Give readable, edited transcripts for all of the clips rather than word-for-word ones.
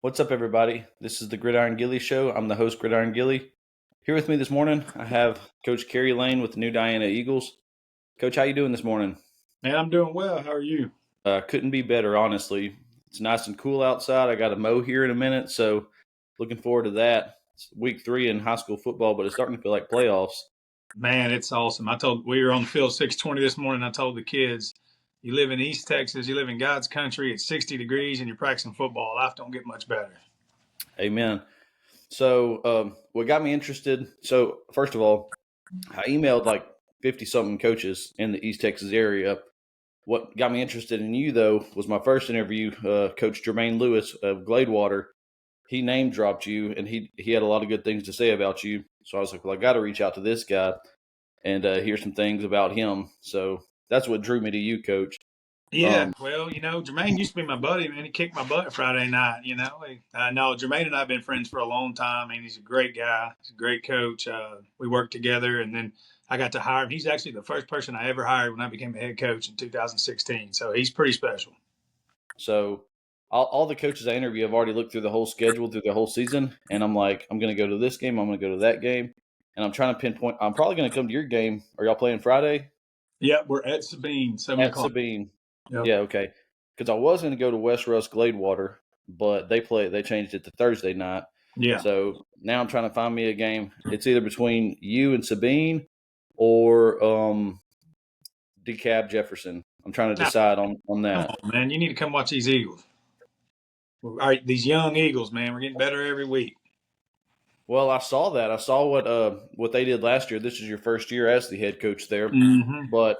What's up, everybody? This is the Gridiron Gilly Show. I'm the host, Gridiron Gilly. Here with me this morning, I have Coach Kerry Lane with the New Diana Eagles. Coach, how you doing this morning? Man, I'm doing well. How are you? Couldn't be better, honestly. It's nice and cool outside. I got a mow here in a minute, so looking forward to that. It's week 3 in high school football, but it's starting to feel like playoffs. Man, it's awesome. We were on the field 6:20 this morning. I told the kids, you live in East Texas, you live in God's country. It's 60 degrees, and you're practicing football. Life don't get much better. Amen. So, what got me interested? So, first of all, I emailed like 50 something coaches in the East Texas area. What got me interested in you, though, was my first interview. Coach Jermaine Lewis of Gladewater, he name dropped you, and he had a lot of good things to say about you. So I was like, well, I got to reach out to this guy and hear some things about him. So that's what drew me to you, Coach. Yeah, Um, well, Jermaine used to be my buddy, man. He kicked my butt Friday night. I know Jermaine and I have been friends for a long time. I mean, he's a great guy. He's a great coach. We worked together, and then I got to hire him. He's actually the first person I ever hired when I became a head coach in 2016. So he's pretty special. so all the coaches I interview have already looked through the whole schedule through the whole season, and I'm like, I'm going to go to this game, I'm going to go to that game, and I'm trying to pinpoint. I'm probably going to come to your game. Are y'all playing Friday? Yep, we're at Sabine, 7 At o'clock. Sabine. Yep. Yeah, okay. Because I was going to go to West Russ Gladewater, but they changed it to Thursday night. Yeah. So now I'm trying to find me a game. It's either between you and Sabine or DeKalb Jefferson. I'm trying to Now, decide on come that. on, man. You need to come watch these Eagles. All right, these young Eagles, man. We're getting better every week. Well, I saw that. I saw what they did last year. This is your first year as the head coach there, Mm-hmm. but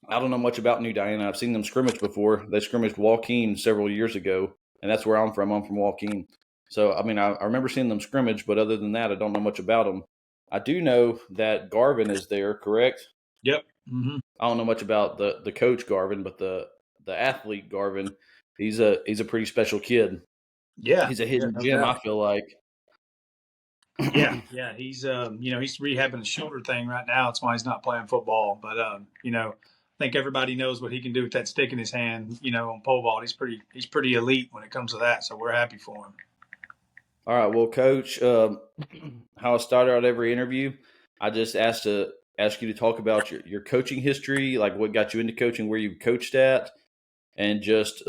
I don't know much about New Diana. I've seen them scrimmage before. They scrimmaged Joaquin several years ago, and that's where I'm from. I'm from Joaquin. So, I mean, I remember seeing them scrimmage, but other than that, I don't know much about them. I do know that Garvin is there, correct? Yep. Mm-hmm. I don't know much about the coach Garvin, but the athlete Garvin, he's a pretty special kid. Yeah. He's a Yeah, hidden no gem, I doubt. feel like. Yeah. Yeah. He's rehabbing a shoulder thing right now. That's why he's not playing football. But I think everybody knows what he can do with that stick in his hand. On pole vault, he's pretty elite when it comes to that. So we're happy for him. All right, well, Coach, how I started out every interview, I just ask you to talk about your coaching history, like what got you into coaching, where you coached at, and just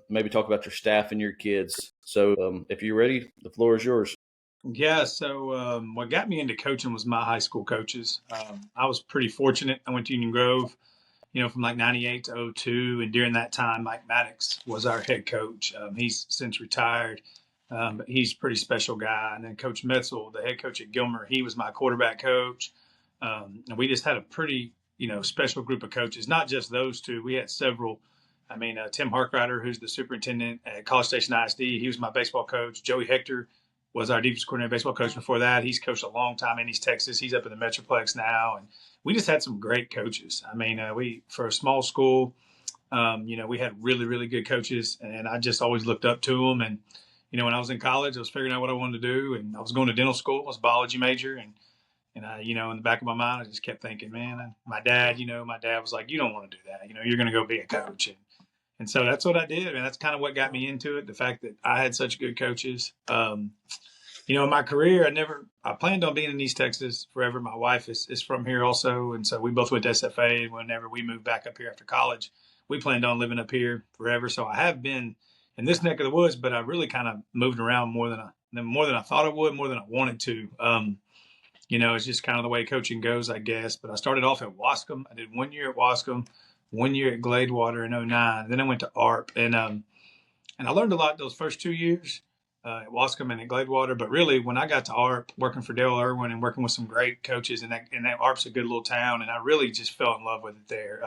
maybe talk about your staff and your kids. So, if you're ready, the floor is yours. Yeah, so what got me into coaching was my high school coaches. I was pretty fortunate. I went to Union Grove, from like 98 to '02. And during that time, Mike Maddox was our head coach. He's since retired, but he's a pretty special guy. And then Coach Metzel, the head coach at Gilmer, he was my quarterback coach. And we just had a pretty, special group of coaches, not just those two. We had several. I mean, Tim Harkrider, who's the superintendent at College Station ISD, he was my baseball coach. Joey Hector was our defensive coordinator baseball coach before that. He's coached a long time in East Texas. He's up in the Metroplex now. And we just had some great coaches. I mean, we for a small school, we had really, really good coaches, and I just always looked up to them. And when I was in college, I was figuring out what I wanted to do, and I was going to dental school. I was a biology major, and I, in the back of my mind, I just kept thinking, man, my dad was like, you don't want to do that. You're going to go be a coach, and so that's what I did, and that's kind of what got me into it. The fact that I had such good coaches. In my career, I planned on being in East Texas forever. My wife is from here also. And so we both went to SFA. And whenever we moved back up here after college, we planned on living up here forever. So I have been in this neck of the woods, but I really kind of moved around more than I thought I would, more than I wanted to. It's just kind of the way coaching goes, I guess. But I started off at Wascom. I did 1 year at Wascom, 1 year at Gladewater in '09. Then I went to ARP. And I learned a lot those first 2 years at Wascom and at Gladewater. But really, when I got to ARP, working for Dale Irwin and working with some great coaches, and that ARP's a good little town, and I really just fell in love with it there.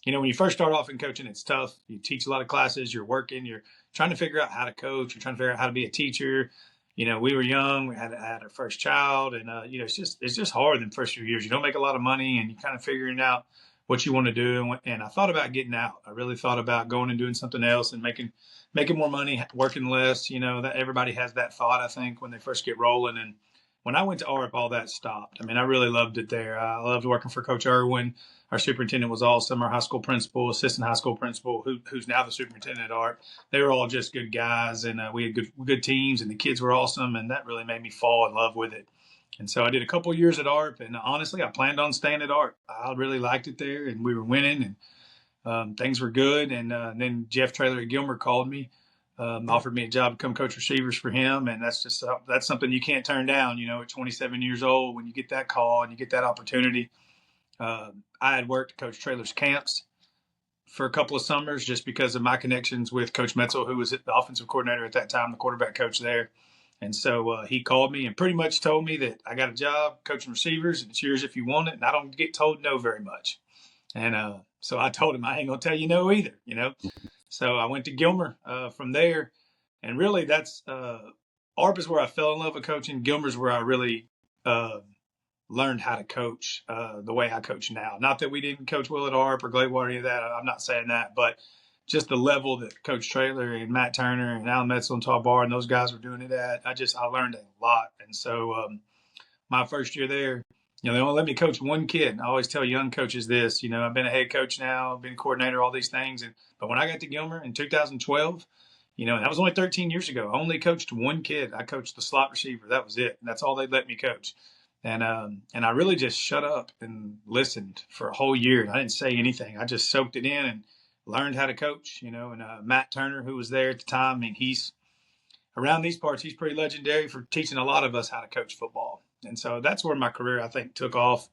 When you first start off in coaching, it's tough. You teach a lot of classes. You're working. You're trying to figure out how to coach. You're trying to figure out how to be a teacher. We were young. We had our first child, and it's just hard in the first few years. You don't make a lot of money, and you're kind of figuring out what you want to do. And I thought about getting out. I really thought about going and doing something else and making more money, working less. That everybody has that thought, I think, when they first get rolling. when I went to ARP, all that stopped. I mean, I really loved it there. I loved working for Coach Irwin. Our superintendent was awesome. Our high school principal, assistant high school principal, who's now the superintendent at ARP, they were all just good guys, and we had good teams, and the kids were awesome, and that really made me fall in love with it. And so I did a couple of years at ARP, and honestly, I planned on staying at ARP. I really liked it there, and we were winning, and things were good. And then Jeff Traylor at Gilmer called me, offered me a job to come coach receivers for him, and that's something you can't turn down. At 27 years old, when you get that call and you get that opportunity. I had worked Coach Traylor's camps for a couple of summers just because of my connections with Coach Metzel, who was the offensive coordinator at that time, the quarterback coach there. And so he called me and pretty much told me that I got a job coaching receivers, and it's yours if you want it. And I don't get told no very much. And so I told him I ain't gonna tell you no either. So I went to Gilmer from there, and really that's ARP is where I fell in love with coaching. Gilmer's where I really learned how to coach the way I coach now. Not that we didn't coach well at ARP or Gladewater or any of that. I'm not saying that, but just the level that Coach Traylor and Matt Turner and Alan Metzel and Todd Barr and those guys were doing it at, I learned a lot. And so my first year there, they only let me coach one kid. I always tell young coaches this, I've been a head coach now, I've been a coordinator, all these things. But when I got to Gilmer in 2012, and that was only 13 years ago, I only coached one kid. I coached the slot receiver. That was it. And that's all they'd let me coach. And I really just shut up and listened for a whole year. And I didn't say anything. I just soaked it in and learned how to coach, And Matt Turner, who was there at the time, I mean, he's around these parts, he's pretty legendary for teaching a lot of us how to coach football. And so that's where my career, I think, took off.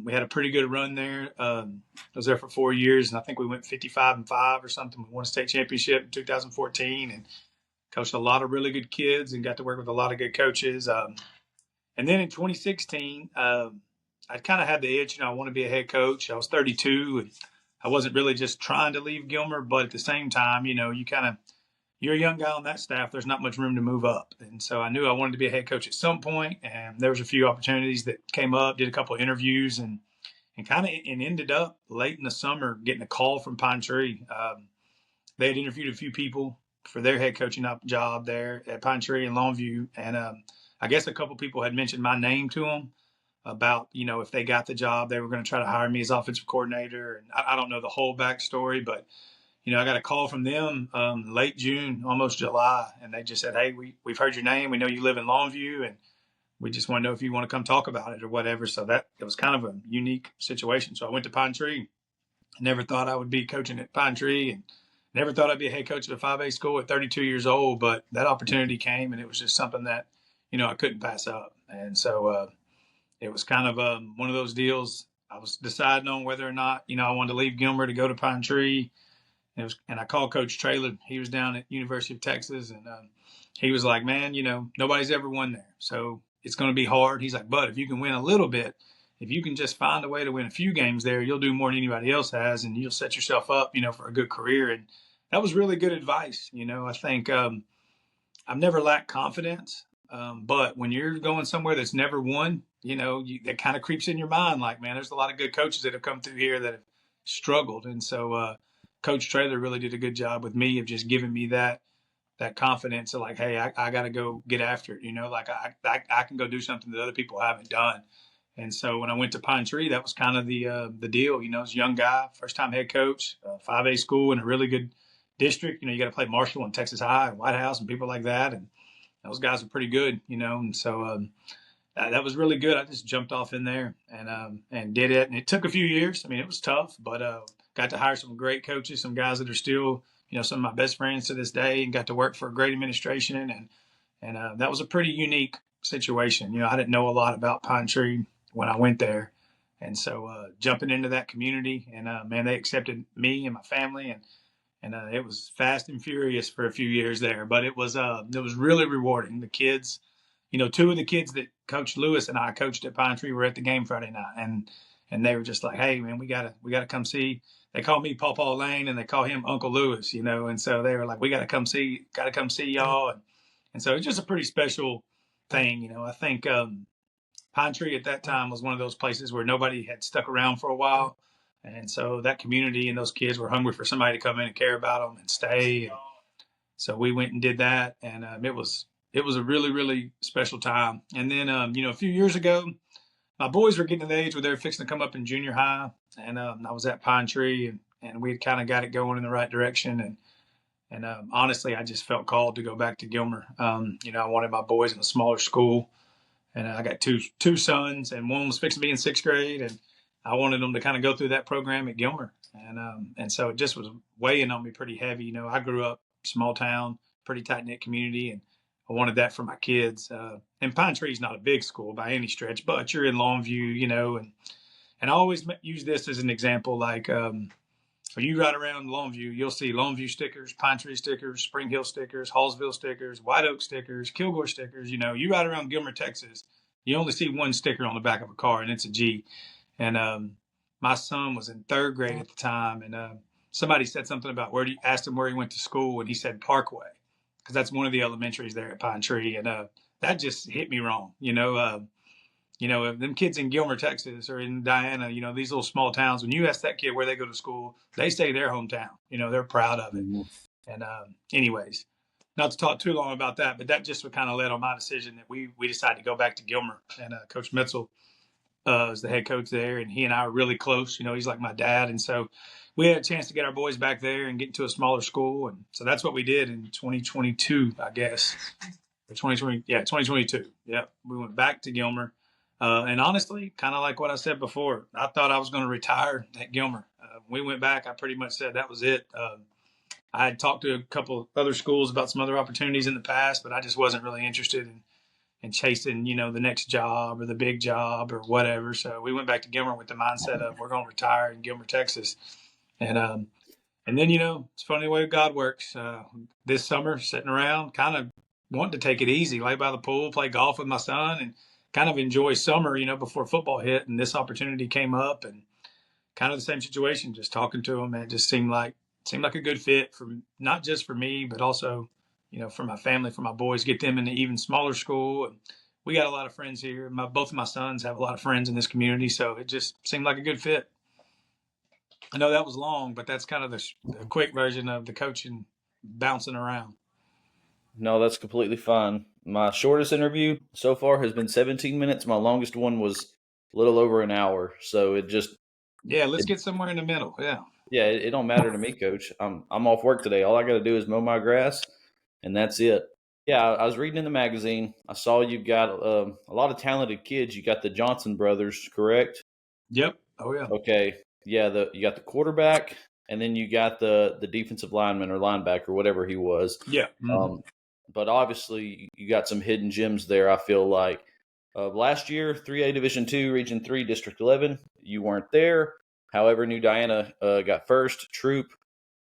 We had a pretty good run there. I was there for 4 years, and I think we went 55-5 or something. We won a state championship in 2014 and coached a lot of really good kids and got to work with a lot of good coaches. And then in 2016, I kind of had the itch, I want to be a head coach. I was 32, and I wasn't really just trying to leave Gilmer, but at the same time, you're a young guy on that staff. There's not much room to move up. And so I knew I wanted to be a head coach at some point, and there was a few opportunities that came up, did a couple of interviews, and ended up late in the summer getting a call from Pine Tree. They had interviewed a few people for their head coaching job there at Pine Tree in Longview, and I guess a couple people had mentioned my name to them about, if they got the job, they were going to try to hire me as offensive coordinator. And I don't know the whole backstory, but, I got a call from them late June, almost July, and they just said, hey, we've heard your name. We know you live in Longview, and we just want to know if you want to come talk about it or whatever. So it was kind of a unique situation. So I went to Pine Tree. Never thought I would be coaching at Pine Tree, and never thought I'd be a head coach at a 5A school at 32 years old, but that opportunity came, and it was just something that, I couldn't pass up. And so it was kind of one of those deals. I was deciding on whether or not, I wanted to leave Gilmer to go to Pine Tree. And I called Coach Traylor. He was down at University of Texas, and he was like, man, nobody's ever won there. So it's going to be hard. He's like, but if you can win a little bit, if you can just find a way to win a few games there, you'll do more than anybody else has, and you'll set yourself up, for a good career. And that was really good advice. I think I've never lacked confidence. But when you're going somewhere that's never won, that kind of creeps in your mind. Like, man, there's a lot of good coaches that have come through here that have struggled. And so Coach Traylor really did a good job with me of just giving me that confidence of like, hey, I got to go get after it. Like I can go do something that other people haven't done. And so when I went to Pine Tree, that was kind of the deal. As a young guy, first time head coach, 5A school in a really good district. You got to play Marshall and Texas High and White House and people like that. And those guys are pretty good, and so that was really good. I just jumped off in there and did it. And it took a few years. I mean, it was tough, but got to hire some great coaches, some guys that are still, some of my best friends to this day, and got to work for a great administration. And that was a pretty unique situation. I didn't know a lot about Pine Tree when I went there. And so jumping into that community, and man, they accepted me and my family, and it was fast and furious for a few years there, but it was really rewarding. The kids, two of the kids that Coach Lewis and I coached at Pine Tree were at the game Friday night, and they were just like, hey man, we gotta come see. They call me Paw Paw Lane, and they call him Uncle Lewis, and so they were like, we gotta come see y'all, and so it's just a pretty special thing, I think Pine Tree at that time was one of those places where nobody had stuck around for a while. And so that community and those kids were hungry for somebody to come in and care about them and stay. And so we went and did that. And it was it was a really, really special time. And then, a few years ago, my boys were getting to the age where they were fixing to come up in junior high, and I was at Pine Tree, and we had kind of got it going in the right direction. And honestly, I just felt called to go back to Gilmer. I wanted my boys in a smaller school, and I got two sons, and one was fixing to be in sixth grade, and I wanted them to kind of go through that program at Gilmer, and so it just was weighing on me pretty heavy. I grew up small town, pretty tight knit community, and I wanted that for my kids. And Pine Tree's not a big school by any stretch, but you're in Longview, and I always use this as an example, like. When you ride around Longview, you'll see Longview stickers, Pine Tree stickers, Spring Hill stickers, Hallsville stickers, White Oak stickers, Kilgore stickers. You ride around Gilmer, Texas, you only see one sticker on the back of a car, and it's a G. And my son was in third grade at the time, and somebody said something about asked him where he went to school, and he said Parkway, because that's one of the elementaries there at Pine Tree, and that just hit me wrong. If them kids in Gilmer, Texas, or in Diana, these little small towns, when you ask that kid where they go to school, they say their hometown. They're proud of it. Mm-hmm. And anyways, not to talk too long about that, but that just kind of led on my decision that we decided to go back to Gilmer. And Coach Mitzel is the head coach there, and he and I are really close. He's like my dad. And so we had a chance to get our boys back there and get into a smaller school. And so that's what we did in 2022, I guess. 2022. Yeah, we went back to Gilmer. And honestly, kind of like what I said before, I thought I was going to retire at Gilmer. We went back. I pretty much said that was it. I had talked to a couple other schools about some other opportunities in the past, but I just wasn't really interested in chasing, the next job or the big job or whatever. So we went back to Gilmer with the mindset of we're going to retire in Gilmer, Texas. And then, it's funny the way God works. This summer, sitting around, kind of wanting to take it easy, lay by the pool, play golf with my son, and kind of enjoy summer, before football hit. And this opportunity came up, and kind of the same situation, just talking to him. And it just seemed like a good fit for not just for me, but also, for my family, for my boys, get them in an even smaller school. And we got a lot of friends here. Both of my sons have a lot of friends in this community. So it just seemed like a good fit. I know that was long, but that's kind of the quick version of the coaching bouncing around. No, that's completely fine. My shortest interview so far has been 17 minutes. My longest one was a little over an hour. So let's get somewhere in the middle. Yeah, it don't matter to me, Coach. I'm off work today. All I got to do is mow my grass, and that's it. Yeah, I was reading in the magazine. I saw you got a lot of talented kids. You got the Johnson brothers, correct? Yep. Oh yeah. Okay. Yeah, you got the quarterback, and then you got the defensive lineman or linebacker, whatever he was. Yeah. Mm-hmm. But obviously, you got some hidden gems there. I feel like last year, 3A Division II, Region 3, District 11, you weren't there. However, New Diana got first, Troop,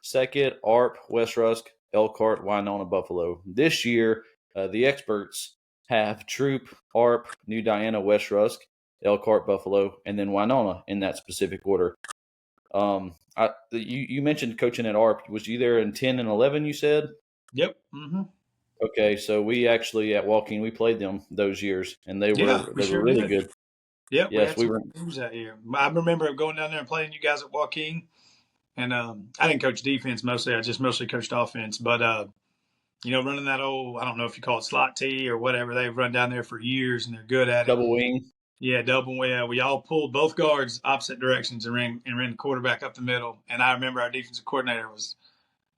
second, ARP, West Rusk, Elkhart, Winona, Buffalo. This year, the experts have Troop, ARP, New Diana, West Rusk, Elkhart, Buffalo, and then Winona in that specific order. You mentioned coaching at ARP. Was you there in 10 and 11, you said? Yep. Mm-hmm. Okay, so we actually at Walking, we played them those years, and they were really good. Yep, yes, we were games that year. I remember going down there and playing you guys at Joaquin, and I didn't coach defense mostly. I just mostly coached offense. But running that old, I don't know if you call it slot T or whatever, they've run down there for years and they're good at it. Double wing. Yeah, double wing. Yeah, we all pulled both guards opposite directions and ran the quarterback up the middle. And I remember our defensive coordinator was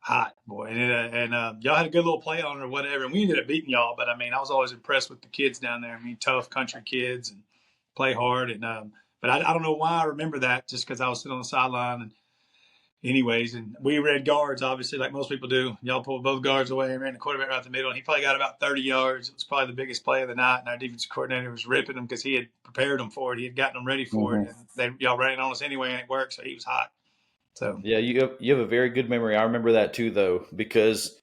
hot, boy, and y'all had a good little play on it or whatever, and we ended up beating y'all. But I mean, I was always impressed with the kids down there. I mean, tough country kids and play hard. And but I don't know why I remember that, just because I was sitting on the sideline. And anyways, and we ran guards, obviously, like most people do. Y'all pulled both guards away and ran the quarterback right the middle, and he probably got about 30 yards. It was probably the biggest play of the night, and our defensive coordinator was ripping him because he had prepared them for it. He had gotten them ready for it, and y'all ran it on us anyway, and it worked, so he was hot. So yeah, you have a very good memory. I remember that too, though, because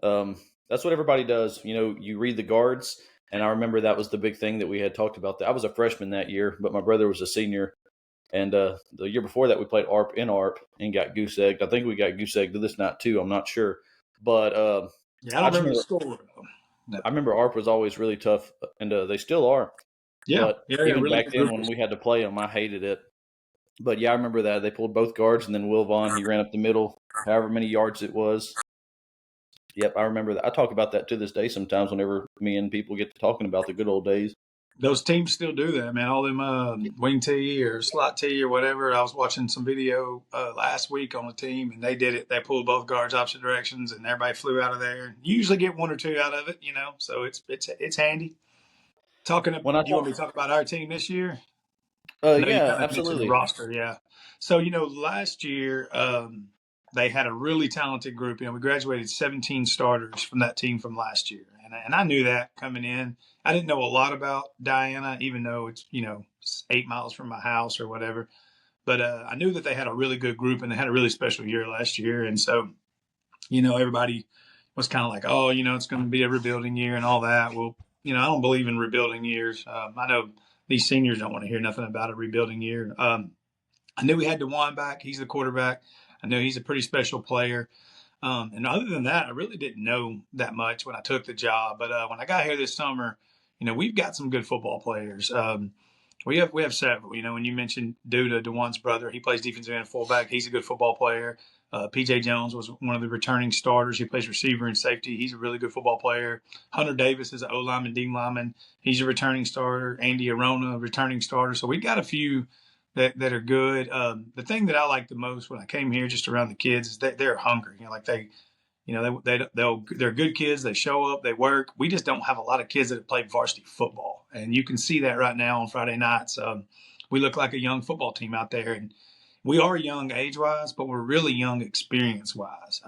that's what everybody does. You read the guards, and I remember that was the big thing that we had talked about. I was a freshman that year, but my brother was a senior, and the year before that we played ARP and got goose egged. I think we got goose egged this night too. I'm not sure, but I don't remember the score. No. I remember ARP was always really tough, and they still are. Yeah, but even really back then when we had to play them, I hated it. But yeah, I remember that. They pulled both guards, and then Will Vaughn, he ran up the middle, however many yards it was. Yep, I remember that. I talk about that to this day sometimes whenever me and people get to talking about the good old days. Those teams still do that, man. All them wing tee or slot tee or whatever. I was watching some video last week on the team, and they did it. They pulled both guards opposite directions, and everybody flew out of there. You usually get one or two out of it, so it's handy. When I You want talk, me to talk about our team this year? I know you yeah, kind of mentioned the absolutely. roster, yeah. So, last year they had a really talented group. We graduated 17 starters from that team from last year, and I knew that coming in. I didn't know a lot about Diana, even though it's 8 miles from my house or whatever. But I knew that they had a really good group and they had a really special year last year, and so everybody was kind of like, oh, it's going to be a rebuilding year and all that. Well, I don't believe in rebuilding years. I know these seniors don't want to hear nothing about a rebuilding year. I knew we had DeJuan back. He's the quarterback. I know he's a pretty special player. And other than that, I really didn't know that much when I took the job. But when I got here this summer, we've got some good football players. We have several. When you mentioned Duda, DeJuan's brother, he plays defensive end and fullback. He's a good football player. PJ Jones was one of the returning starters. He plays receiver and safety. He's a really good football player. Hunter Davis is an O lineman, D lineman. He's a returning starter. Andy Arona, a returning starter. So we got a few that are good. The thing that I like the most when I came here, just around the kids, is that they're hungry. They're good kids. They show up, they work. We just don't have a lot of kids that have played varsity football, and you can see that right now on Friday nights. We look like a young football team out there, and we are young age wise, but we're really young experience wise.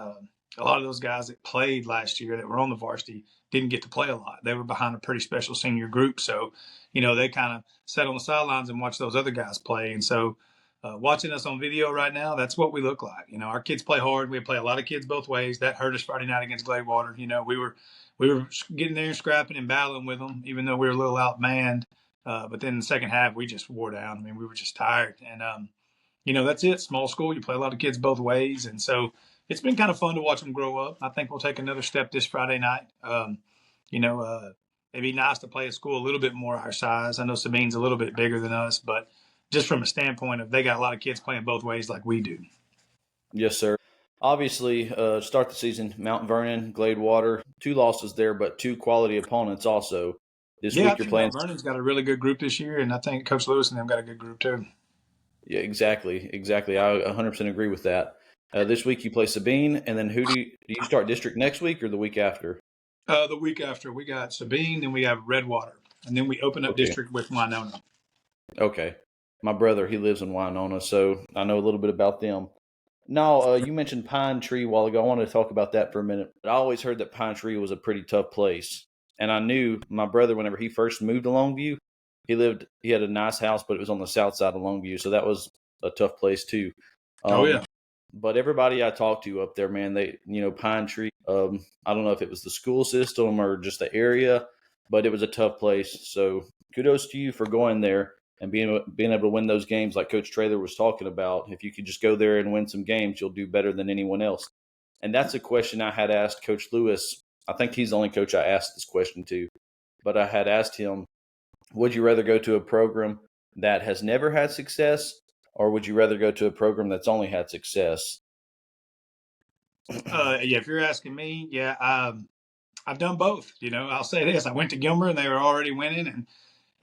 A lot of those guys that played last year that were on the varsity didn't get to play a lot. They were behind a pretty special senior group, so they kind of sat on the sidelines and watched those other guys play, and so. Watching us on video right now, that's what we look like. Our kids play hard. We play a lot of kids both ways. That hurt us Friday night against Gladewater. We were getting there and scrapping and battling with them, even though we were a little outmanned. But then in the second half, we just wore down. I mean, we were just tired. And that's it. Small school. You play a lot of kids both ways, and so it's been kind of fun to watch them grow up. I think we'll take another step this Friday night. You know, it'd be nice to play a school a little bit more our size. I know Sabine's a little bit bigger than us, but just from a standpoint of they got a lot of kids playing both ways like we do. Yes, sir. Obviously, start the season, Mount Vernon, Gladewater, 2 losses there, but 2 quality opponents also. This Yeah, I week you're think playing. Mount Vernon's got a really good group this year, and I think Coach Lewis and them got a good group too. Yeah, exactly, exactly. I 100% agree with that. This week you play Sabine, and then do you start district next week or the week after? The week after, we got Sabine, then we have Redwater, and then we open up Okay, district with Winona. okay. My brother, he lives in Winona, so I know a little bit about them. Now, you mentioned Pine Tree a while ago. I wanted to talk about that for a minute. I always heard that Pine Tree was a pretty tough place. And I knew my brother, whenever he first moved to Longview, he had a nice house, but it was on the south side of Longview. So that was a tough place too. Oh yeah. Um, but everybody I talked to up there, man, Pine Tree, I don't know if it was the school system or just the area, but it was a tough place. So kudos to you for going there and being able to win those games like Coach Traylor was talking about. If you could just go there and win some games, you'll do better than anyone else. And that's a question I had asked Coach Lewis. I think he's the only coach I asked this question to, but I had asked him, would you rather go to a program that has never had success, or would you rather go to a program that's only had success? Yeah, if you're asking me, yeah, I've done both. I'll say this: I went to Gilmer and they were already winning,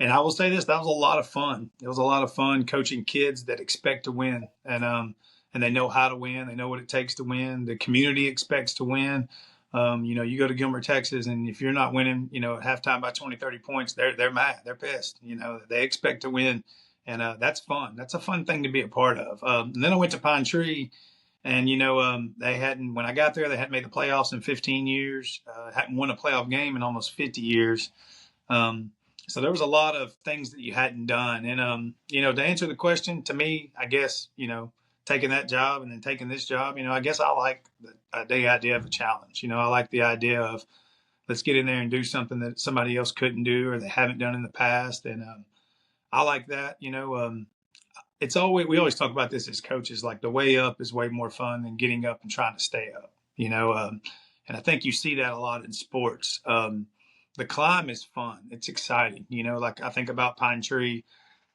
and I will say this: that was a lot of fun. It was a lot of fun coaching kids that expect to win, and they know how to win. They know what it takes to win. The community expects to win. You go to Gilmer, Texas, and if you're not winning, at halftime by 20, 30 points, they're mad. They're pissed. They expect to win, and that's fun. That's a fun thing to be a part of. And then I went to Pine Tree, and they hadn't. When I got there, they hadn't made the playoffs in 15 years. Hadn't won a playoff game in almost 50 years. Um, so there was a lot of things that you hadn't done. And, to answer the question, to me, I guess, taking that job and then taking this job, I guess I like the idea of a challenge. I like the idea of let's get in there and do something that somebody else couldn't do or they haven't done in the past. And I like that. We always talk about this as coaches, like the way up is way more fun than getting up and trying to stay up, and I think you see that a lot in sports. The climb is fun. It's exciting. Like I think about Pine Tree.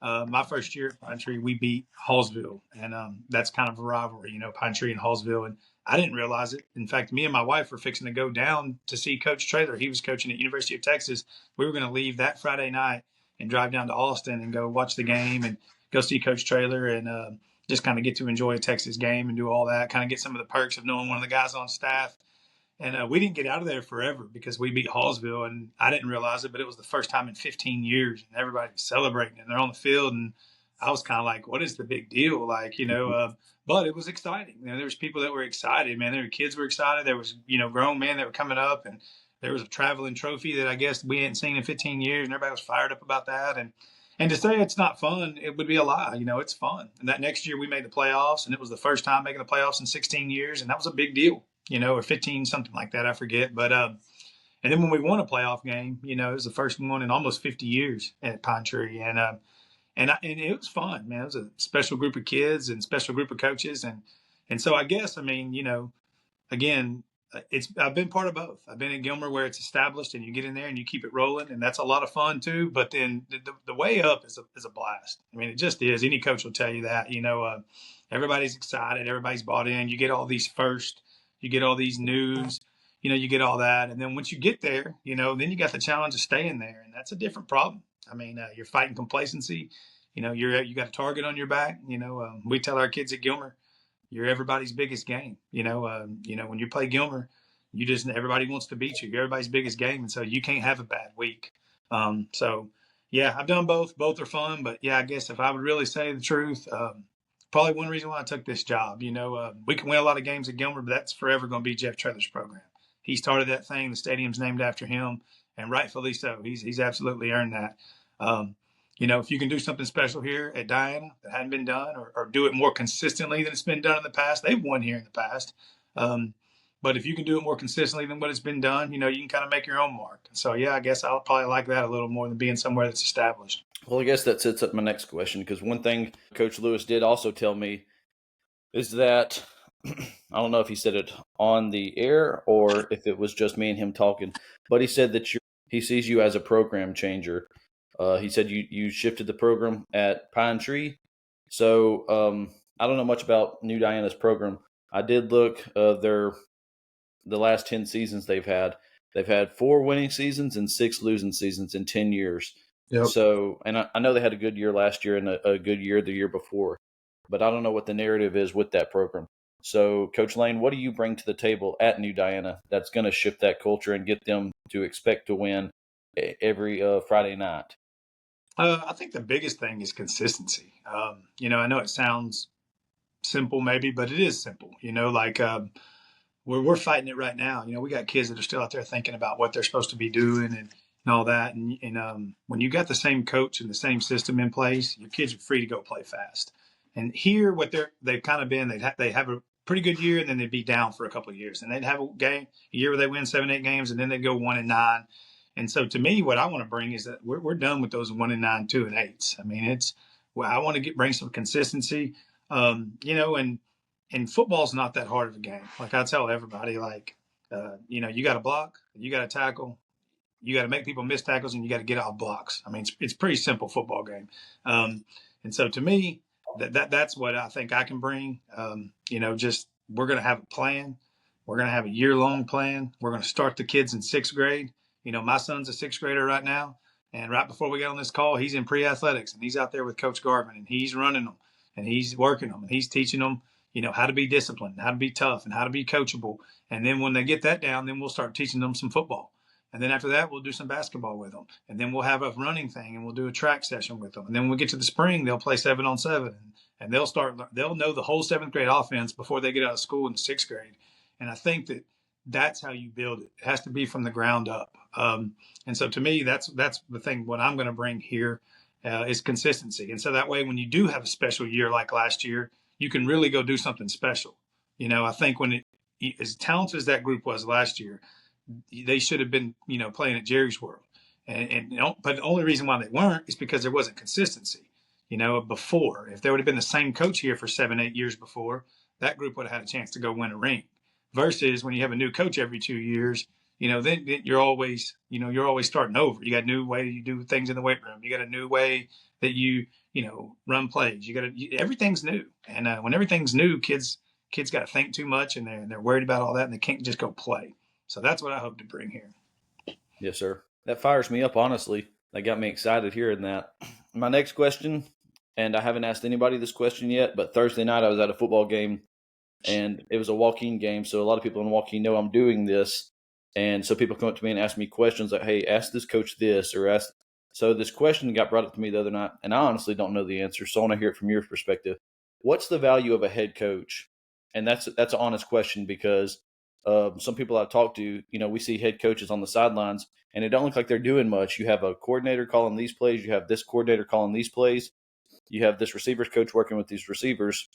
My first year at Pine Tree, we beat Hallsville, and that's kind of a rivalry, Pine Tree and Hallsville. And I didn't realize it. In fact, me and my wife were fixing to go down to see Coach Traylor. He was coaching at University of Texas. We were going to leave that Friday night and drive down to Austin and go watch the game and go see Coach Traylor and just kind of get to enjoy a Texas game and do all that, kind of get some of the perks of knowing one of the guys on staff. And we didn't get out of there forever because we beat Hallsville, and I didn't realize it, but it was the first time in 15 years, and everybody was celebrating, and they're on the field, and I was kind of like, "What is the big deal?" Like, but it was exciting. There was people that were excited, man. There were kids were excited. There was, grown men that were coming up, and there was a traveling trophy that I guess we hadn't seen in 15 years, and everybody was fired up about that. And to say it's not fun, it would be a lie. It's fun. And that next year we made the playoffs, and it was the first time making the playoffs in 16 years, and that was a big deal. Or 15, something like that. I forget. But and then when we won a playoff game, it was the first one in almost 50 years at Pine Tree, and it was fun, man. It was a special group of kids and special group of coaches, and so I guess again, I've been part of both. I've been in Gilmer where it's established and you get in there and you keep it rolling, and that's a lot of fun too. But then the way up is a blast. It just is. Any coach will tell you that. Everybody's excited, everybody's bought in. You get all these first. You get all these news, you get all that. And then once you get there, then you got the challenge of staying there. And that's a different problem. You're fighting complacency. You got a target on your back. We tell our kids at Gilmer, you're everybody's biggest game. When you play Gilmer, everybody wants to beat you. You're everybody's biggest game. And so you can't have a bad week. So, yeah, I've done both. Both are fun. But, yeah, I guess if I would really say the truth, probably one reason why I took this job. We can win a lot of games at Gilmer, but that's forever going to be Jeff Traylor's program. He started that thing. The stadium's named after him, and rightfully so. He's absolutely earned that. If you can do something special here at Diana that hadn't been done, or do it more consistently than it's been done in the past, they've won here in the past. But if you can do it more consistently than what it's been done, you can kind of make your own mark. So, yeah, I guess I'll probably like that a little more than being somewhere that's established. Well, I guess that sets up my next question, because one thing Coach Lewis did also tell me is that, I don't know if he said it on the air or if it was just me and him talking, but he said that he sees you as a program changer. He said you shifted the program at Pine Tree. So I don't know much about New Diana's program. I did look the last 10 seasons they've had. They've had 4 winning seasons and 6 losing seasons in 10 years. Yep. So, and I know they had a good year last year and a good year the year before, but I don't know what the narrative is with that program. So, Coach Lane, what do you bring to the table at New Diana that's going to shift that culture and get them to expect to win every Friday night? I think the biggest thing is consistency. I know it sounds simple maybe, but it is simple. We're fighting it right now. We got kids that are still out there thinking about what they're supposed to be doing and all that. And when you got the same coach and the same system in place, your kids are free to go play fast. And here, what they've kind of been, they have a pretty good year, and then they'd be down for a couple of years, and they'd have a year where they win 7, 8 games, and then they'd go 1-9. And so, to me, what I want to bring is that we're done with those 1-9, 2-8s. I want to bring some consistency, and football's not that hard of a game. Like I tell everybody, you got to block, you got to tackle, you got to make people miss tackles, and you got to get off blocks. It's pretty simple football game. And so to me, that's what I think I can bring. We're going to have a plan. We're going to have a year-long plan. We're going to start the kids in 6th grade. My son's a 6th grader right now. And right before we got on this call, he's in pre-athletics, and he's out there with Coach Garvin, and he's running them, and he's working them, and he's teaching them, how to be disciplined, how to be tough, and how to be coachable. And then when they get that down, then we'll start teaching them some football. And then after that, we'll do some basketball with them. And then we'll have a running thing, and we'll do a track session with them. And then when we get to the spring, they'll play 7-on-7. And they'll know the whole 7th grade offense before they get out of school in 6th grade. And I think that's how you build it. It has to be from the ground up. And so to me, that's the thing. What I'm going to bring here is consistency. And so that way, when you do have a special year like last year, you can really go do something special. I think as talented as that group was last year, they should have been, playing at Jerry's World. But the only reason why they weren't is because there wasn't consistency. Before, if there would have been the same coach here for 7, 8 years before, that group would have had a chance to go win a ring. Versus when you have a new coach every 2 years, then you're always starting over. You got a new way you do things in the weight room. You got a new way that you run plays. Everything's new. And when everything's new, kids kids got to think too much, and they're worried about all that, and they can't just go play. So that's what I hope to bring here. Yes, sir. That fires me up, honestly. That got me excited hearing that. My next question, and I haven't asked anybody this question yet, but Thursday night I was at a football game, and it was a walk-in game. So a lot of people in walk-in know I'm doing this. And so people come up to me and ask me questions like, hey, ask this coach this or ask. So this question got brought up to me the other night, and I honestly don't know the answer. So I want to hear it from your perspective. What's the value of a head coach? And that's an honest question because some people I've talked to, we see head coaches on the sidelines, and it don't look like they're doing much. You have a coordinator calling these plays. You have this coordinator calling these plays. You have this receivers coach working with these receivers.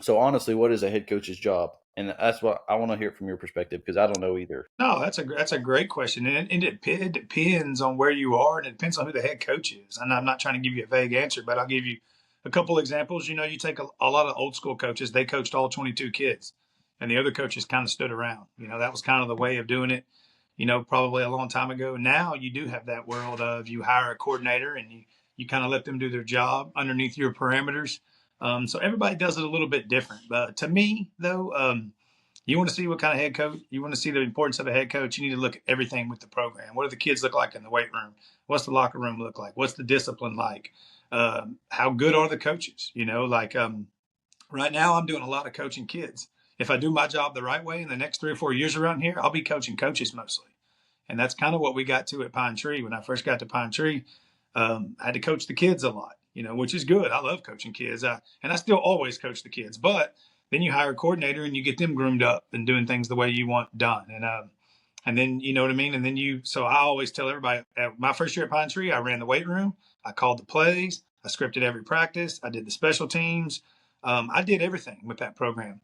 So honestly, what is a head coach's job? And that's what I want to hear from your perspective because I don't know either. No, that's a great question, and it depends on where you are, and it depends on who the head coach is. And I'm not trying to give you a vague answer, but I'll give you a couple examples. You take a lot of old school coaches; they coached all 22 kids, and the other coaches kind of stood around. That was kind of the way of doing it. Probably a long time ago. Now you do have that world of you hire a coordinator and you kind of let them do their job underneath your parameters. So everybody does it a little bit different. But to me, though, you want to see what kind of head coach, you want to see the importance of a head coach, you need to look at everything with the program. What do the kids look like in the weight room? What's the locker room look like? What's the discipline like? How good are the coaches? Right now I'm doing a lot of coaching kids. If I do my job the right way in the next 3 or 4 years around here, I'll be coaching coaches mostly. And that's kind of what we got to at Pine Tree. When I first got to Pine Tree, I had to coach the kids a lot, which is good. I love coaching kids. And I still always coach the kids. But then you hire a coordinator and you get them groomed up and doing things the way you want done. And then, you know what I mean? And then so I always tell everybody, at my first year at Pine Tree, I ran the weight room. I called the plays. I scripted every practice. I did the special teams. I did everything with that program.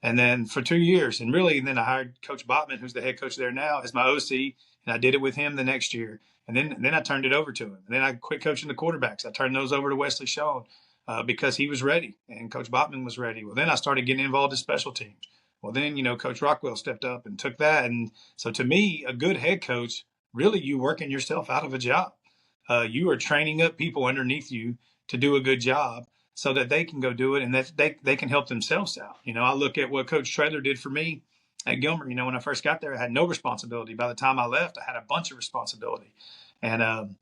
And then for 2 years, and really, then I hired Coach Botman, who's the head coach there now, as my OC, and I did it with him the next year. And then I turned it over to him. And then I quit coaching the quarterbacks. I turned those over to Wesley Schoen because he was ready, and Coach Botman was ready. Well, then I started getting involved in special teams. Well, then, Coach Rockwell stepped up and took that. And so to me, a good head coach, really you working yourself out of a job. You are training up people underneath you to do a good job, so that they can go do it and that they can help themselves out. I look at what Coach Traylor did for me at Gilmer. When I first got there, I had no responsibility. By the time I left, I had a bunch of responsibility, and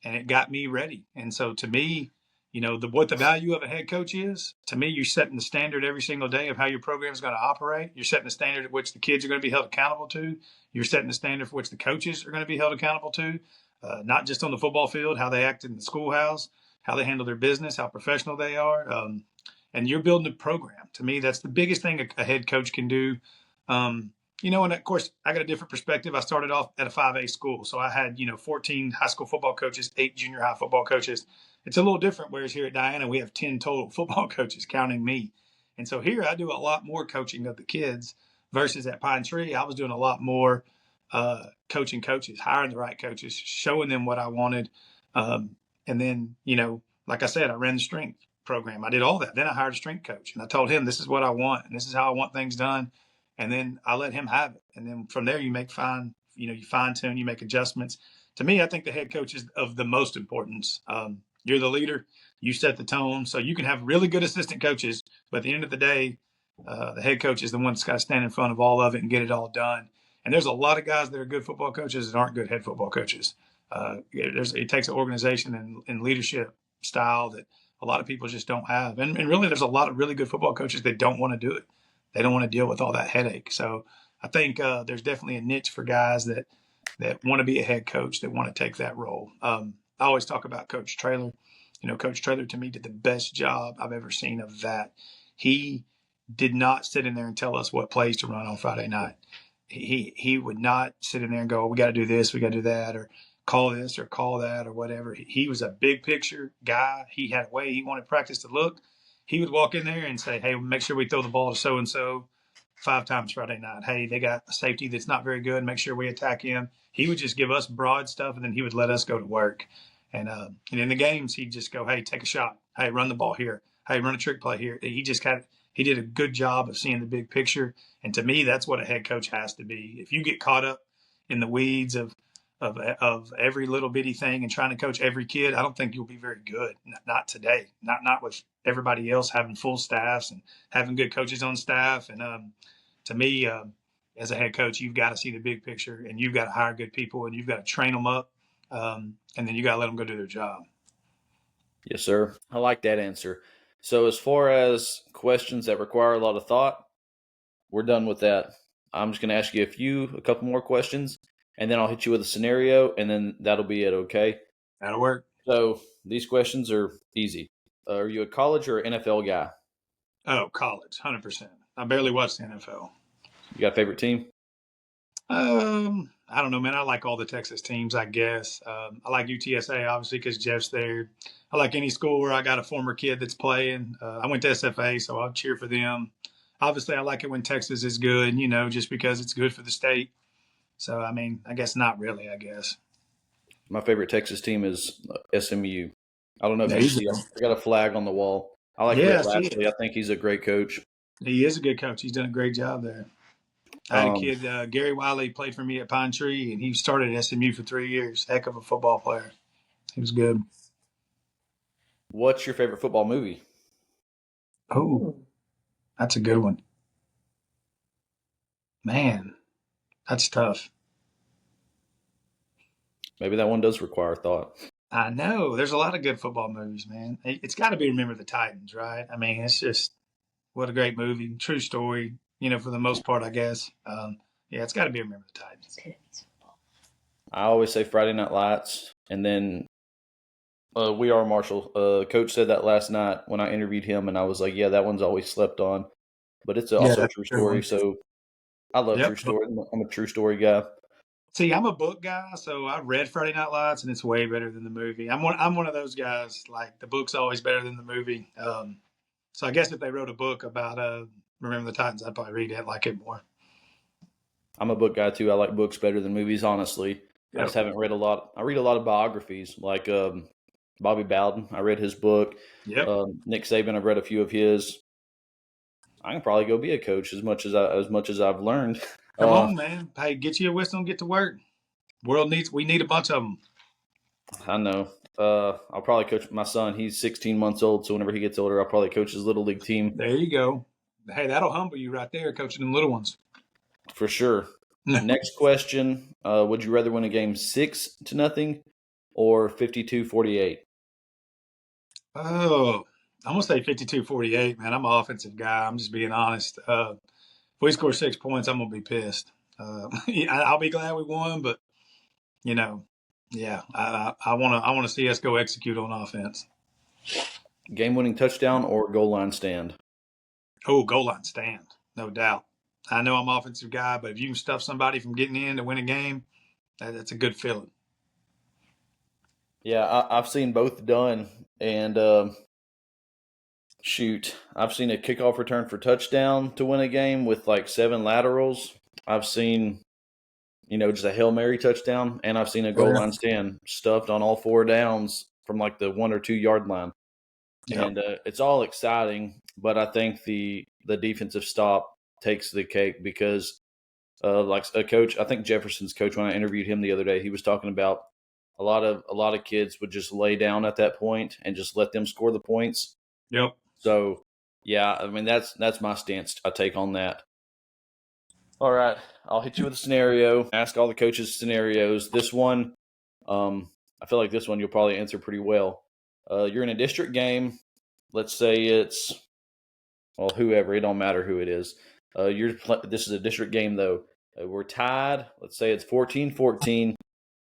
it got me ready. And so to me, what the value of a head coach is, to me, you're setting the standard every single day of how your program is going to operate. You're setting the standard at which the kids are going to be held accountable to. You're setting the standard for which the coaches are going to be held accountable to, not just on the football field, how they act in the schoolhouse, how they handle their business, how professional they are. And you're building a program. To me, that's the biggest thing a head coach can do. And of course, I got a different perspective. I started off at a 5A school. So I had, 14 high school football coaches, 8 junior high football coaches. It's a little different, whereas here at Diana, we have 10 total football coaches, counting me. And so here I do a lot more coaching of the kids versus at Pine Tree. I was doing a lot more coaching coaches, hiring the right coaches, showing them what I wanted. And then, like I said, I ran the strength program. I did all that. Then I hired a strength coach, and I told him, this is what I want, and this is how I want things done. And then I let him have it. And then from there, you fine tune, you make adjustments. To me, I think the head coach is of the most importance. You're the leader. You set the tone. So you can have really good assistant coaches, but at the end of the day, the head coach is the one that's got to stand in front of all of it and get it all done. And there's a lot of guys that are good football coaches that aren't good head football coaches. It takes an organization and leadership style that a lot of people just don't have. And really, there's a lot of really good football coaches that don't want to do it. They don't want to deal with all that headache. So I think there's definitely a niche for guys that want to be a head coach, that want to take that role. I always talk about Coach Traylor. Coach Traylor, to me, did the best job I've ever seen of that. He did not sit in there and tell us what plays to run on Friday night. He would not sit in there and go, we got to do this, we got to do that, or call this or call that or whatever. He was a big picture guy. He had a way he wanted practice to look. He would walk in there and say, hey, make sure we throw the ball to so-and-so 5 times Friday night. Hey, they got a safety that's not very good. Make sure we attack him. He would just give us broad stuff, and then he would let us go to work. And in the games, he'd just go, hey, take a shot. Hey, run the ball here. Hey, run a trick play here. He did a good job of seeing the big picture. And to me, that's what a head coach has to be. If you get caught up in the weeds of every little bitty thing and trying to coach every kid, I don't think you'll be very good. Not today. Not with everybody else having full staffs and having good coaches on staff. And to me, as a head coach, you've got to see the big picture, and you've got to hire good people, and you've got to train them up, and then you got to let them go do their job. Yes, sir. I like that answer. So, as far as questions that require a lot of thought, we're done with that. I'm just going to ask you a couple more questions, and then I'll hit you with a scenario, and then that'll be it, okay? That'll work. So, these questions are easy. Are you a college or NFL guy? Oh, college, 100%. I barely watched the NFL. You got a favorite team? I don't know, man. I like all the Texas teams, I guess. I like UTSA, obviously, because Jeff's there. I like any school where I got a former kid that's playing. I went to SFA, so I'll cheer for them. Obviously, I like it when Texas is good, just because it's good for the state. So, I mean, I guess not really, I guess. My favorite Texas team is SMU. I don't know if There you you see go. it. I got a flag on the wall. I like Yeah, Rick I see Lashley. it. I think he's a great coach. He is a good coach. He's done a great job there. I had a Um, kid, Gary Wiley, played for me at Pine Tree, and he started at SMU for 3 years. Heck of a football player. He was good. what's your favorite football movie? Oh, that's a good one. Man, that's tough. Maybe that one does require thought. I know. There's a lot of good football movies, man. It's got to be Remember the Titans, right? I mean, it's just what a great movie. True story, for the most part, I guess. Yeah, it's got to be Remember the Titans. I always say Friday Night Lights, and then We Are Marshall. Coach said that last night when I interviewed him, and I was like, "Yeah, that one's always slept on, but it's Yeah, also a that's true a good story." one. So I love true Yep. story. I'm a true story guy. See, I'm a book guy, so I read Friday Night Lights, and it's way better than the movie. I'm one of those guys. Like the book's always better than the movie. So I guess if they wrote a book about Remember the Titans, I'd probably read it, like it more. I'm a book guy too. I like books better than movies, honestly. I just Yep. haven't read a lot. I read a lot of biographies, like Bobby Bowden. I read his book. Yep. Nick Saban. I've read a few of his. I can probably go be a coach as much as I've learned. Come Uh, on, man. Hey, get you a whistle and get to work. We need a bunch of them. I know. I'll probably coach my son. He's 16 months old, so whenever he gets older, I'll probably coach his little league team There you go. Hey, that'll humble you right there, coaching them little ones. for sure. Next question: would you rather win a game 6-0 or 52-48? Oh, I'm gonna say 52-48, man. I'm an offensive guy. I'm just being honest. If we score 6 points, I'm gonna be pissed. I'll be glad we won, but you know, yeah, I wanna see us go execute on offense. Game-winning touchdown or goal line stand? Oh, goal line stand, no doubt. I know I'm an offensive guy, but if you can stuff somebody from getting in to win a game, that's a good feeling. Yeah, I've seen both done, and shoot, I've seen a kickoff return for touchdown to win a game with like 7 laterals. I've seen, just a Hail Mary touchdown, and I've seen a Oh, goal yeah. line stand stuffed on all 4 downs from like the 1 or 2 yard line. Yep. And it's all exciting, but I think the defensive stop takes the cake because, like a coach, I think Jefferson's coach when I interviewed him the other day, he was talking about a lot of kids would just lay down at that point and just let them score the points. Yep. So yeah, I mean that's my stance. I take on that. All right, I'll hit you with a scenario. Ask all the coaches scenarios. This one, I feel like this one you'll probably answer pretty well. You're in a district game. Let's say it's whoever. It don't matter who it is. This is a district game though. We're tied. Let's say it's 14-14.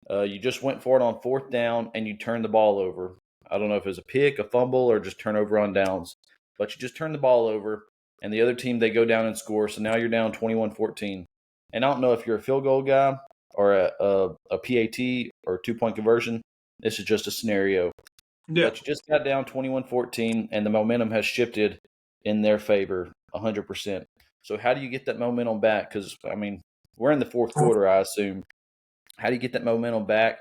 You just went for it on 4th down and you turned the ball over. I don't know if it was a pick, a fumble, or just turnover on downs, but you just turned the ball over, and the other team, they go down and score. So now you're down 21-14. And I don't know if you're a field goal guy or a PAT or 2-point conversion. This is just a scenario. Yeah. But you just got down 21-14, and the momentum has shifted in their favor 100%. So how do you get that momentum back? Because, I mean, we're in the 4th quarter, I assume. How do you get that momentum back,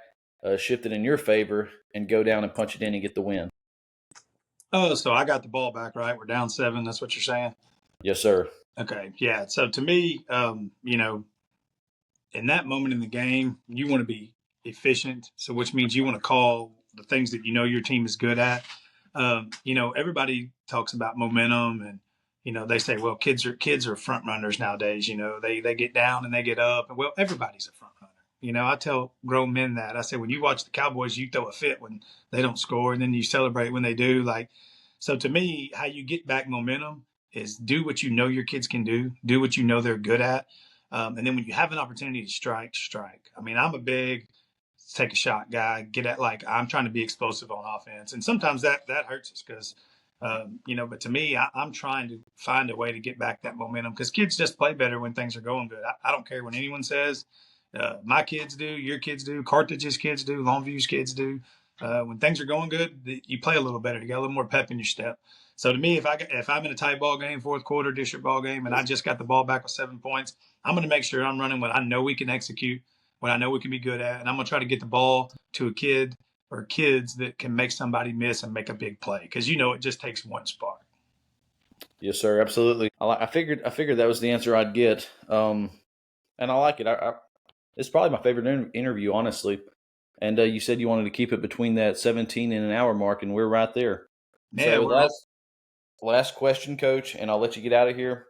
shift it in your favor, and go down and punch it in and get the win? Oh, so I got the ball back, right? We're down 7. That's what you're saying. Yes, sir. Okay. Yeah. So to me, in that moment in the game, you want to be efficient. So which means you want to call the things that you know your team is good at. Everybody talks about momentum, and they say, well, kids are front runners nowadays. They get down and they get up, and well, everybody's a front runner. I tell grown men that. I say, when you watch the Cowboys, you throw a fit when they don't score, and then you celebrate when they do. So to me, how you get back momentum is do what you know your kids can do what you know they're good at, and then when you have an opportunity to strike. I mean, I'm a big take a shot guy, get at, I'm trying to be explosive on offense, and sometimes that hurts us because But to me, I'm trying to find a way to get back that momentum because kids just play better when things are going good. I don't care what anyone says. My kids do, your kids do, Carthage's kids do, Longview's kids do. When things are going good, you play a little better. You got a little more pep in your step. So to me, if I'm in a tight ball game, fourth quarter district ball game, and I just got the ball back with 7 points, I'm going to make sure I'm running what I know we can execute, what I know we can be good at, and I'm going to try to get the ball to a kid or kids that can make somebody miss and make a big play because it just takes one spark. Yes, sir. Absolutely. I figured that was the answer I'd get, and I like it. It's probably my favorite interview, honestly. And you said you wanted to keep it between that 17 and an hour mark, and we're right there. Yeah, So last question, Coach, and I'll let you get out of here.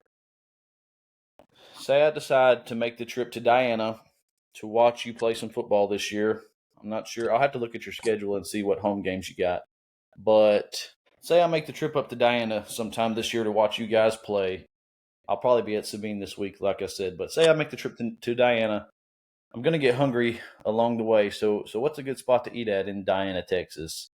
Say I decide to make the trip to Diana to watch you play some football this year. I'm not sure. I'll have to look at your schedule and see what home games you got. But say I make the trip up to Diana sometime this year to watch you guys play. I'll probably be at Sabine this week, like I said. But say I make the trip to Diana. I'm going to get hungry along the way. So what's a good spot to eat at in Diana, Texas?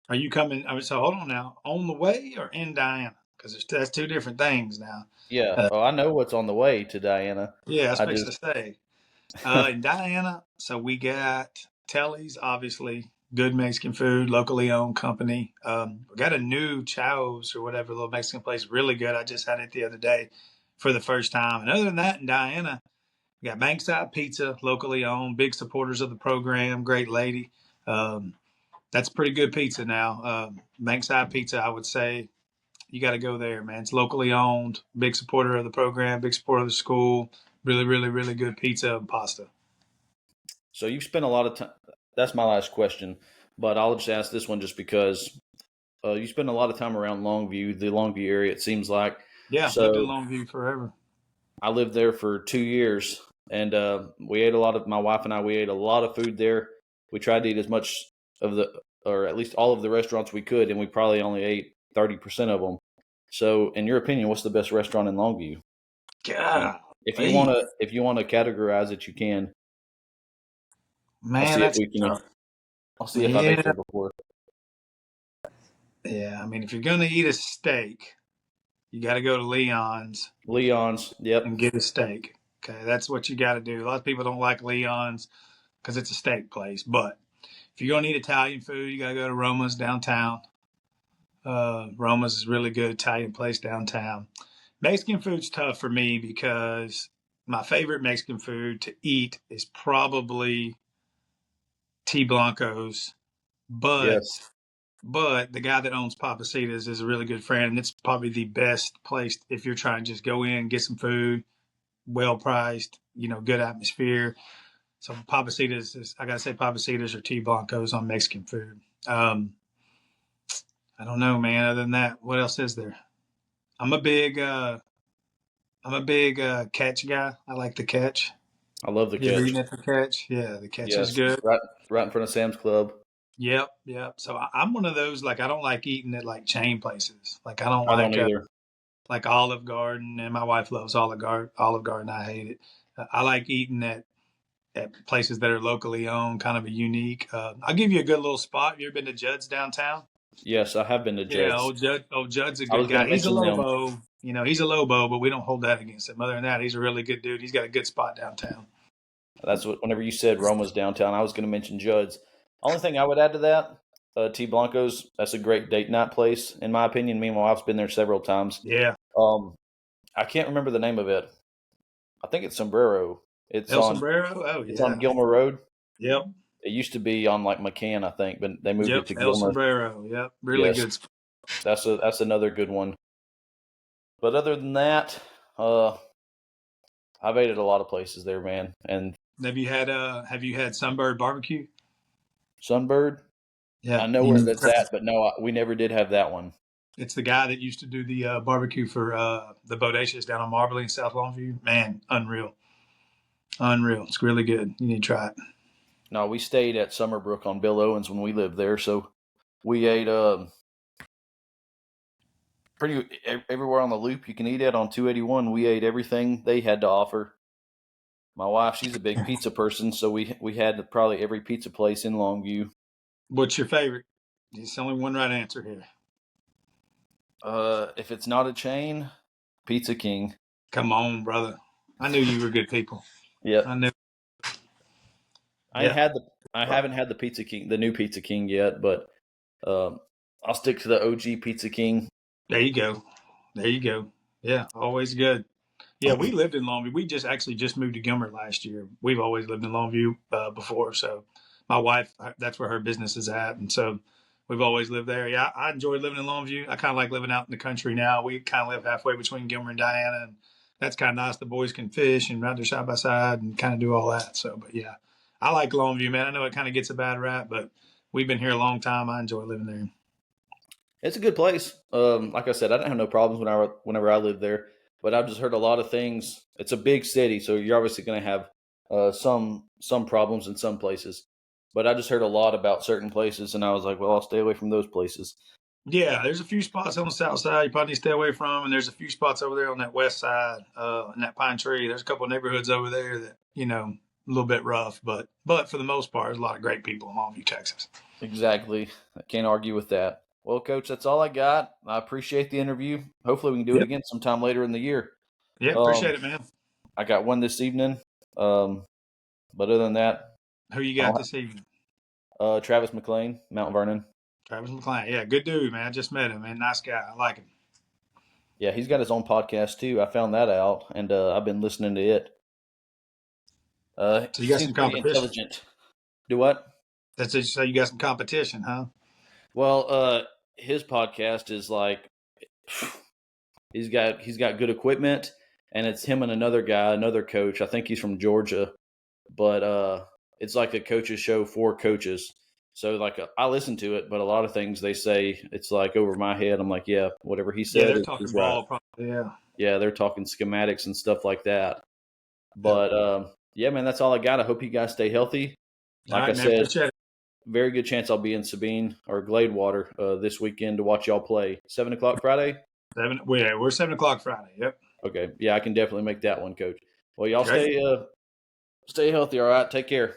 Are you coming? So hold on now. On the way or in Diana? Because that's two different things now. Yeah. Oh, I know what's on the way to Diana. Yeah, I was I fixing just to say. In Diana, so we got Telly's, obviously, good Mexican food, locally owned company. We got a new Chow's or whatever little Mexican place, really good. I just had it the other day for the first time. And other than that, in Diana, we got Bankside Pizza, locally owned, big supporters of the program, great lady. Um, that's pretty good pizza now. Bankside Pizza, I would say you got to go there, man. It's locally owned, big supporter of the program, big supporter of the school. Really, really, really good pizza and pasta. so you've spent a lot of time. That's my last question, but I'll just ask this one just because you spend a lot of time around Longview, the Longview area. It seems like. Yeah, lived in So Longview forever. I lived there for 2 years, and we ate a lot of. My wife and I, we ate a lot of food there. We tried to eat as much of the, or at least all of the restaurants we could, and we probably only ate 30% of them. So, in your opinion, what's the best restaurant in Longview? And God, if you want to categorize it, you can. I'll man, see if that's we can. tough. I'll see if I've ate Yeah, there before. yeah. I mean, if you're gonna eat a steak, you got to go to Leon's Leon's. Yep. and get a steak. Okay, that's what you got to do. A lot of people don't like Leon's because it's a steak place, but if you're gonna eat Italian food, you got to go to Roma's downtown. Roma's is a really good Italian place downtown. Mexican food's tough for me because my favorite Mexican food to eat is probably T Blanco's, but Yes. the guy that owns Papacitas is a really good friend, and it's probably the best place if you're trying to just go in, get some food, well priced, good atmosphere. So Papacitas is, I gotta say, Papacitas or T Blanco's on Mexican food. Um, I don't know, man. Other than that, what else is there? I'm a big catch guy. I like the catch. I love the You ever catch. eaten at the catch? Yeah, the catch is Yes. good. Right in front of Sam's Club. Yep, yep. So I'm one of those, like, I don't like eating at like chain places. Like I don't I don't like either. like Olive Garden, and my wife loves Olive Garden. Olive Garden, I hate it. I like eating at places that are locally owned, kind of a unique. I'll give you a good little spot. Have you ever been to Judd's downtown? Yes, I have been to Yeah, Judd's. Old Judd's a I good was going guy. to He's a mention them. Lobo. He's a Lobo, but we don't hold that against him. Other than that, he's a really good dude. He's got a good spot downtown. That's what. Whenever you said Roma's downtown, I was going to mention Judd's. Only thing I would add to that, T Blanco's. That's a great date night place, in my opinion. Me and my wife's been there several times. Yeah, Um, I can't remember the name of it. I think it's Sombrero. It's El on. Sombrero. Oh It's on yeah. Gilmer Road. Yep. It used to be on like McCann, I think, but they moved it Yep. to El Gilmer. Sombrero. Yep. Really Yes, good. that's another good one. But other than that, uh, I've ate at a lot of places there, man. And Have you had Sunbird barbecue? Sunbird. Yeah, I know where that's at, but no, we never did have that one. it's the guy that used to do the barbecue for the Bodacious down on Marbling, South Longview. Man, unreal, unreal. It's really good. You need to try it. No, we stayed at Summerbrook on Bill Owens when we lived there, so we ate pretty everywhere on the loop you can eat at on 281. We ate everything they had to offer. My wife, she's a big pizza person, so we had probably every pizza place in Longview. What's your favorite? There's only one right answer here. If it's not a chain, Pizza King. Come on, brother. I knew you were good people. Yep. I knew. I ain't Yeah. had the I haven't had the Pizza King, the new Pizza King yet, but I'll stick to the OG Pizza King. There you go. There you go. Yeah, always good. Yeah, we lived in Longview. We just moved to Gilmer last year. We've always lived in Longview before. So my wife, that's where her business is at, and so we've always lived there. Yeah, I enjoy living in Longview. I kind of like living out in the country now. We kind of live halfway between Gilmer and Diana, and that's kind of nice. The boys can fish and ride their side by side and kind of do all that. So, but yeah, I like Longview, man. I know it kind of gets a bad rap, but we've been here a long time. I enjoy living there. It's a good place. Like I said, I didn't have no problems whenever I lived there, but I've just heard a lot of things. It's a big city, so you're obviously going to have some problems in some places. But I just heard a lot about certain places, and I was like, well, I'll stay away from those places. Yeah, there's a few spots on the south side you probably need to stay away from, and there's a few spots over there on that west side, in that Pine Tree. There's a couple of neighborhoods over there that a little bit rough, but for the most part, there's a lot of great people in Longview, Texas. Exactly. I can't argue with that. Well, Coach, that's all I got. I appreciate the interview. Hopefully, we can do it Yep. again sometime later in the year. Yeah, Um, appreciate it, man. I got one this evening. But other than that, Who you got this evening? Travis McLean, Mount Vernon. Travis McClain. Yeah, good dude, man. I just met him, man. Nice guy. I like him. Yeah, he's got his own podcast too. I found that out, and I've been listening to it. So you got Seems some pretty competition. intelligent. Do what? That's it. So you got some competition, huh? Well, his podcast is like he's got good equipment, and it's him and another guy, another coach. I think he's from Georgia, but it's like a coach's show for coaches. So like I listen to it, but a lot of things they say it's like over my head. I'm like, yeah, whatever he Yeah, said they're is talking right. ball, probably. Yeah. Yeah, they're talking schematics and stuff like that. Yep. But yeah, man, that's all I got. I hope you guys stay healthy. All Like I right, man. said, Appreciate it. very good chance I'll be in Sabine or Gladewater this weekend to watch y'all play. 7 o'clock Friday. We're 7 o'clock Friday. Yep. Okay, yeah, I can definitely make that one, Coach. Well, y'all Great. stay healthy. All right, take care.